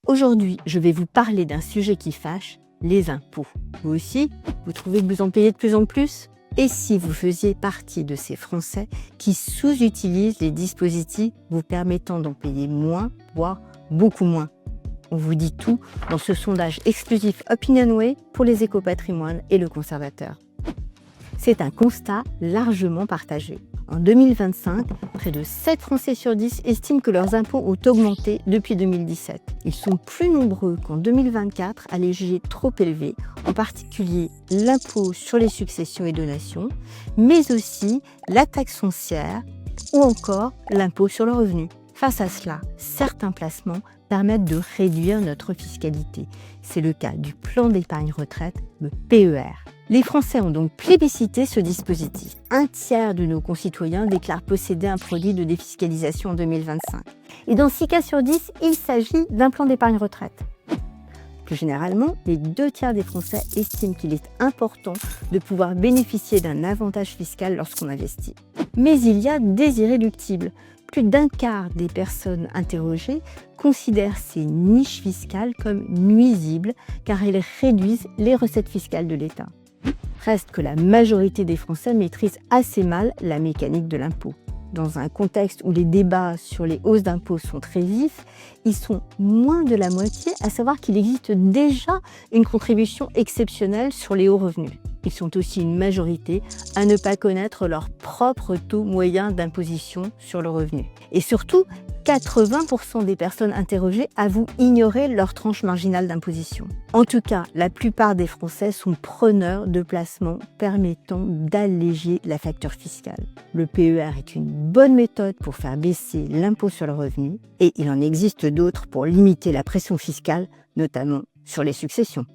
Aujourd'hui, je vais vous parler d'un sujet qui fâche, les impôts. Vous aussi, vous trouvez que vous en payez de plus en plus? Et si vous faisiez partie de ces Français qui sous-utilisent les dispositifs vous permettant d'en payer moins, voire beaucoup moins? On vous dit tout dans ce sondage exclusif OpinionWay pour les éco-patrimoines et le conservateur. C'est un constat largement partagé. En 2025, près de 7 Français sur 10 estiment que leurs impôts ont augmenté depuis 2017. Ils sont plus nombreux qu'en 2024 à les juger trop élevés, en particulier l'impôt sur les successions et donations, mais aussi la taxe foncière ou encore l'impôt sur le revenu. Face à cela, certains placements permettent de réduire notre fiscalité. C'est le cas du plan d'épargne retraite, le PER. Les Français ont donc plébiscité ce dispositif. Un tiers de nos concitoyens déclarent posséder un produit de défiscalisation en 2025. Et dans 6 cas sur 10, il s'agit d'un plan d'épargne retraite. Plus généralement, les 2 tiers des Français estiment qu'il est important de pouvoir bénéficier d'un avantage fiscal lorsqu'on investit. Mais il y a des irréductibles. Plus d'un quart des personnes interrogées considèrent ces niches fiscales comme nuisibles car elles réduisent les recettes fiscales de l'État. Reste que la majorité des Français maîtrisent assez mal la mécanique de l'impôt. Dans un contexte où les débats sur les hausses d'impôts sont très vifs, ils sont moins de la moitié à savoir qu'il existe déjà une contribution exceptionnelle sur les hauts revenus. Ils sont aussi une majorité à ne pas connaître leur propre taux moyen d'imposition sur le revenu. Et surtout, 80% des personnes interrogées avouent ignorer leur tranche marginale d'imposition. En tout cas, la plupart des Français sont preneurs de placements permettant d'alléger la facture fiscale. Le PER est une bonne méthode pour faire baisser l'impôt sur le revenu et il en existe d'autres pour limiter la pression fiscale, notamment sur les successions.